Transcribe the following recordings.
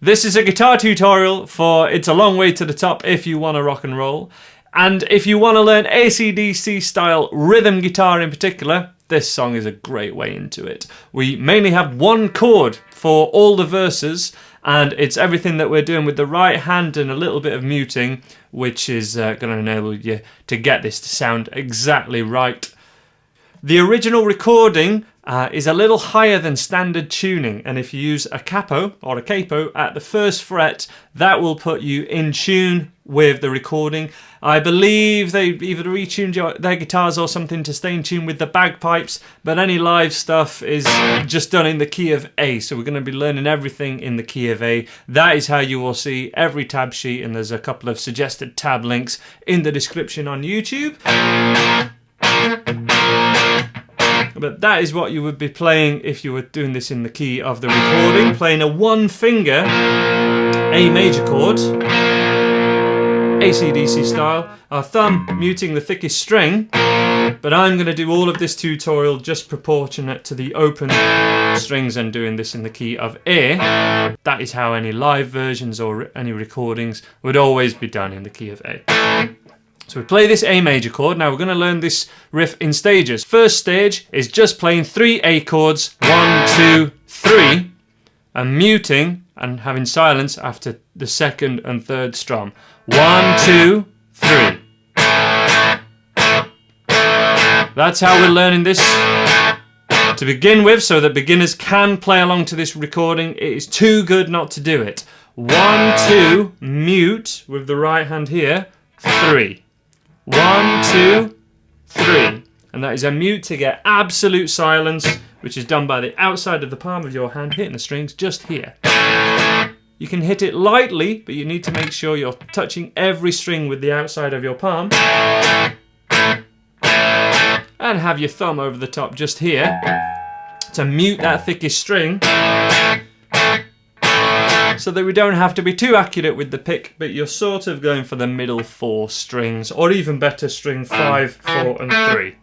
This is a guitar tutorial for It's a Long Way to the Top if you want to rock and roll. And if you want to learn AC/DC style rhythm guitar in particular, this song is a great way into it. We mainly have one chord for all the verses, and it's everything that we're doing with the right hand and a little bit of muting, which is going to enable you to get this to sound exactly right. The original recording is a little higher than standard tuning, and if you use a capo or a capo at the first fret, that will put you in tune with the recording. I believe they either retuned their guitars or something to stay in tune with the bagpipes, but any live stuff is just done in the key of A, so we're going to be learning everything in the key of A. That is how you will see every tab sheet, and there's a couple of suggested tab links in the description on YouTube. But that is what you would be playing if you were doing this in the key of the recording, playing a one finger A major chord, AC/DC style, our thumb muting the thickest string, but I'm going to do all of this tutorial just proportionate to the open strings and doing this in the key of A. That is how any live versions or any recordings would always be done, in the key of A. So we play this A major chord. Now we're going to learn this riff in stages. First stage is just playing 3 A chords, 1, 2, 3, and muting and having silence after the second and third strum. 1, 2, 3. That's how we're learning this to begin with, so that beginners can play along to this recording. It is too good not to do it. 1, 2, mute with the right hand here, 3. 1, 2, 3. And that is a mute to get absolute silence, which is done by the outside of the palm of your hand hitting the strings just here. You can hit it lightly, but you need to make sure you're touching every string with the outside of your palm. And have your thumb over the top just here to mute that thickest string, so that we don't have to be too accurate with the pick, but you're sort of going for the middle 4 strings, or even better, string 5, 4 and 3.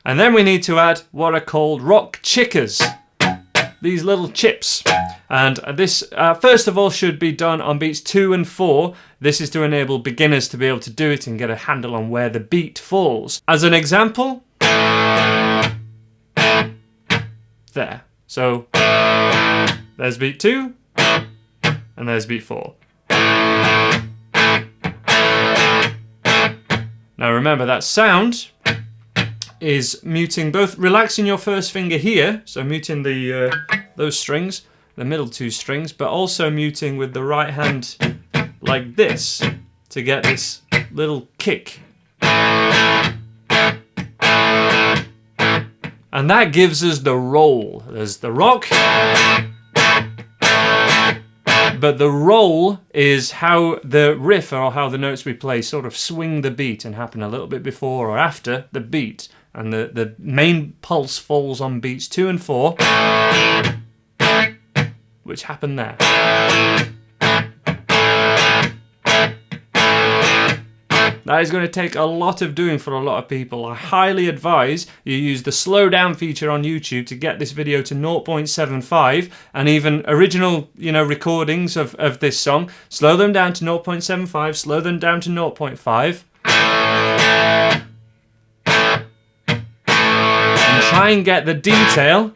And then we need to add what are called rock chickas, these little chips. And this, first of all, should be done on beats 2 and 4. This is to enable beginners to be able to do it and get a handle on where the beat falls. As an example, there. So there's beat 2, and there's beat 4. Now remember, that sound is muting both, relaxing your first finger here, so muting the those strings, the middle 2 strings, but also muting with the right hand like this to get this little kick. And that gives us the roll. There's the rock, but the roll is how the riff, or how the notes we play, sort of swing the beat and happen a little bit before or after the beat. And the main pulse falls on beats 2 and 4, which happen there. That is going to take a lot of doing for a lot of people. I highly advise you use the slow down feature on YouTube to get this video to 0.75, and even original, recordings of this song. Slow them down to 0.75, slow them down to 0.5. And try and get the detail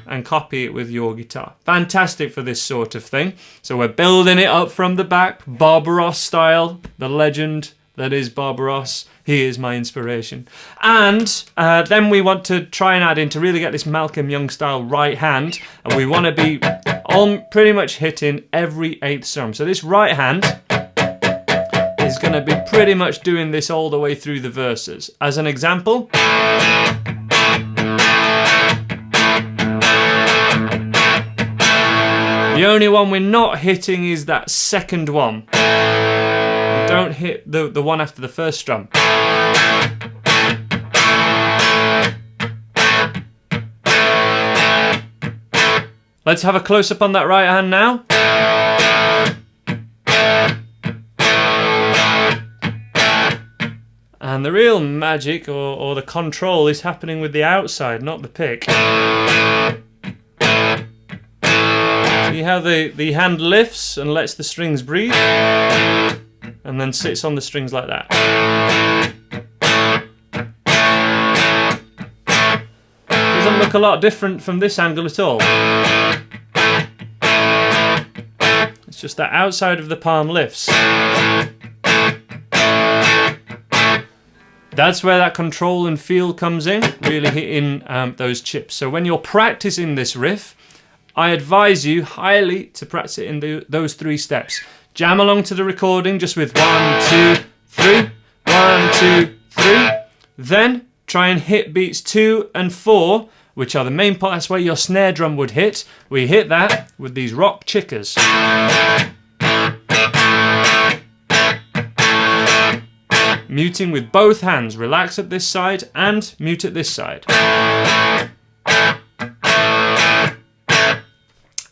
and copy it with your guitar. Fantastic for this sort of thing. So we're building it up from the back, Bob Ross style, the legend that is Bob Ross. He is my inspiration. And then we want to try and add in, to really get this Malcolm Young style right hand, and we want to be on pretty much hitting every 8th strum. So this right hand is going to be pretty much doing this all the way through the verses. As an example, the only one we're not hitting is that second one. Don't hit the one after the first strum. Let's have a close-up on that right hand now. And the real magic or the control is happening with the outside, not the pick. See how the hand lifts and lets the strings breathe? And then sits on the strings like that. Doesn't look a lot different from this angle at all. It's just that outside of the palm lifts. That's where that control and feel comes in, really hitting those chips. So when you're practicing this riff, I advise you highly to practice it in those 3 steps. Jam along to the recording just with 1, 2, 3, 1, 2, 3. Then try and hit beats 2 and 4, which are the main part. That's where your snare drum would hit. We hit that with these rock chickas. Muting with both hands. Relax at this side and mute at this side.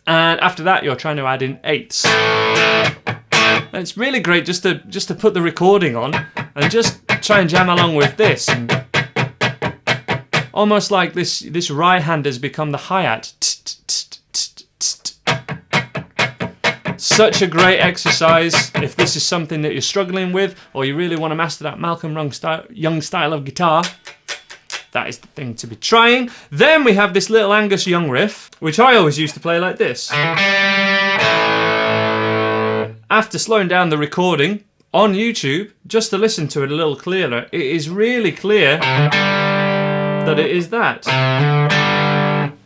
And after that, you're trying to add in 8ths. And it's really great just to put the recording on and just try and jam along with this. And almost like this right hand has become the hi-hat. Such a great exercise if this is something that you're struggling with, or you really want to master that Malcolm Young style of guitar. That is the thing to be trying. Then we have this little Angus Young riff, which I always used to play like this. After slowing down the recording on YouTube, just to listen to it a little clearer, it is really clear that it is that.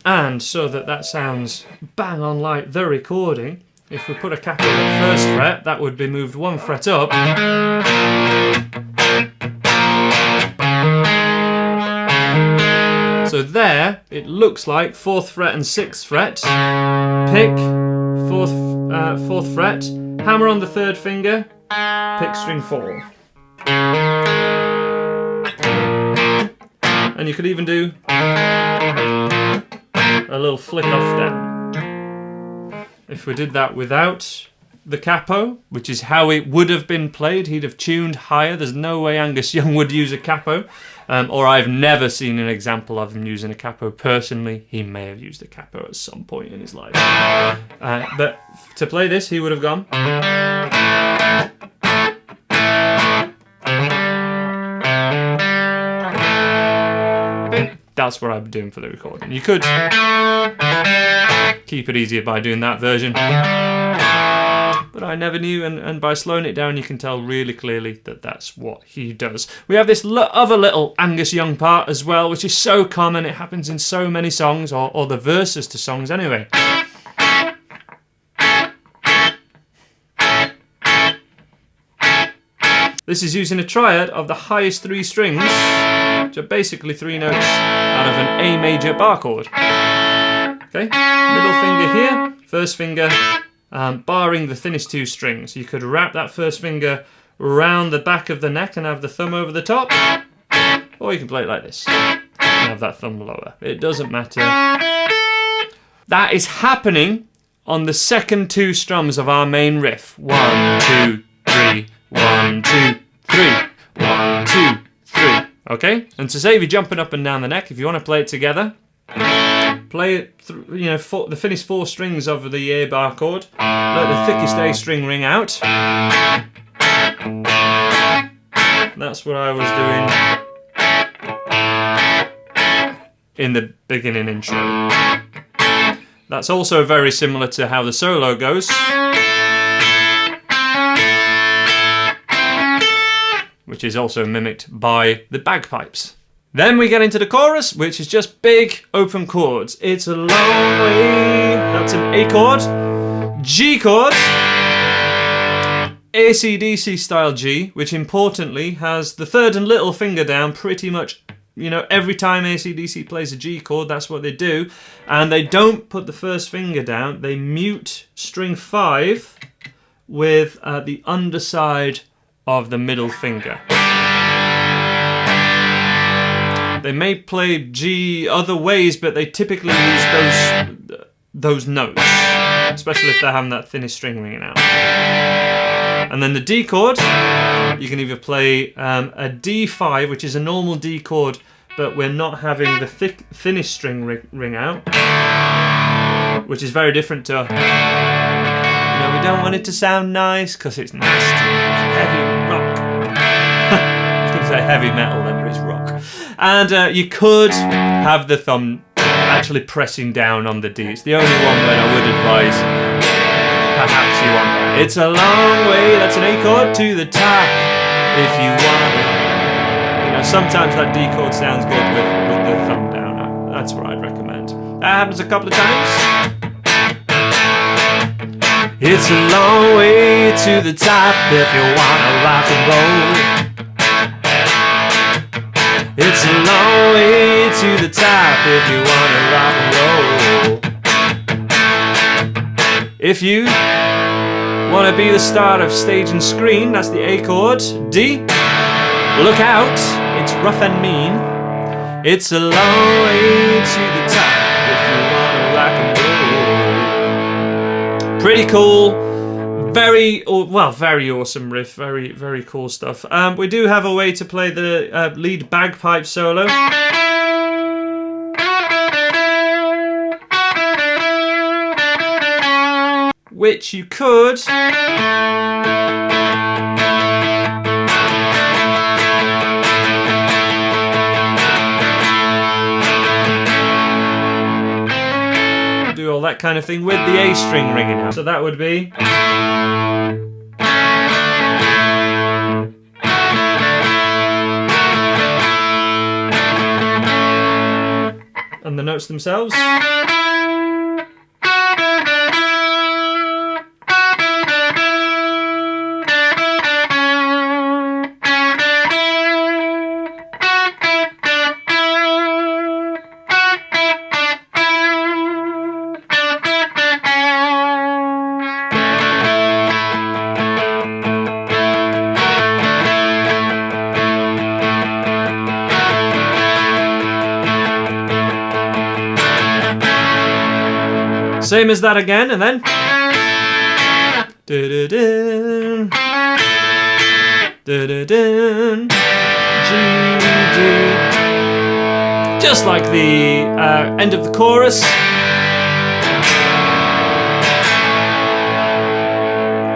And so that sounds bang on like the recording, if we put a capo on the first fret, that would be moved 1 fret up. So there, it looks like 4th fret and 6th fret, pick, 4th fret, hammer on the 3rd finger, pick string 4. And you could even do a little flick off down. If we did that without the capo, which is how it would have been played, he'd have tuned higher. There's no way Angus Young would use a capo, or I've never seen an example of him using a capo personally. He may have used a capo at some point in his life. But to play this, he would have gone. That's what I'd be doing for the recording. You could keep it easier by doing that version, but I never knew, and by slowing it down you can tell really clearly that that's what he does. We have this other little Angus Young part as well, which is so common. It happens in so many songs, or the verses to songs anyway. This is using a triad of the highest 3 strings, which are basically 3 notes out of an A major bar chord. Okay, middle finger here, first finger barring the thinnest 2 strings. You could wrap that first finger around the back of the neck and have the thumb over the top, or you can play it like this and have that thumb lower. It doesn't matter. That is happening on the second 2 strums of our main riff. 1, 2, 3, 1, 2, 3, 1, 2, 3. Okay, and to save you jumping up and down the neck, if you want to play it together, play it, the finished 4 strings of the A bar chord. Let the thickest A string ring out. That's what I was doing in the beginning intro. That's also very similar to how the solo goes, which is also mimicked by the bagpipes. Then we get into the chorus, which is just big open chords. It's a long way. That's an A chord, G chord, AC/DC style G, which importantly has the 3rd and little finger down pretty much, every time AC/DC plays a G chord, that's what they do. And they don't put the first finger down, they mute string 5 with the underside of the middle finger. They may play G other ways, but they typically use those notes, especially if they're having that thinnest string ringing out. And then the D chord, you can either play a D5, which is a normal D chord, but we're not having the thinnest string ring out, which is very different to, you know, we don't want it to sound nice because it's nasty, it's heavy rock. I was going to say heavy metal then, but it's rock. And you could have the thumb actually pressing down on the D. It's the only one that I would advise perhaps you want that. It's a long way, that's an A chord, to the top if you want it. You know, sometimes that D chord sounds good with the thumb down. That's what I'd recommend. That happens a couple of times. It's a long way to the top if you wanna rock and roll. It's a long way to the top if you wanna rock and roll. If you wanna be the star of stage and screen, that's the A chord. D, look out, it's rough and mean. It's a long way to the top if you wanna rock and roll. Pretty cool. Very awesome riff. Very, very cool stuff. We do have a way to play the lead bagpipe solo. Which you could do all that kind of thing with the A string ringing out. So that would be, and the notes themselves. Same as that again, and then G, D, just like the end of the chorus,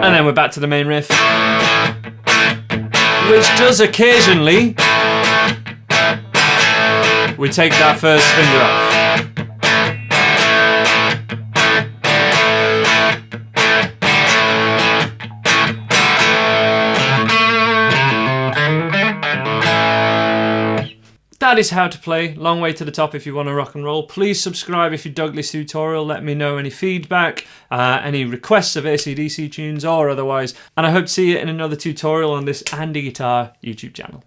and then we're back to the main riff, which does occasionally, we take that first finger off. That is how to play Long Way to the Top if you want to rock and roll. Please subscribe if you dug this tutorial. Let me know any feedback, any requests of AC/DC tunes or otherwise. And I hope to see you in another tutorial on this Andy Guitar YouTube channel.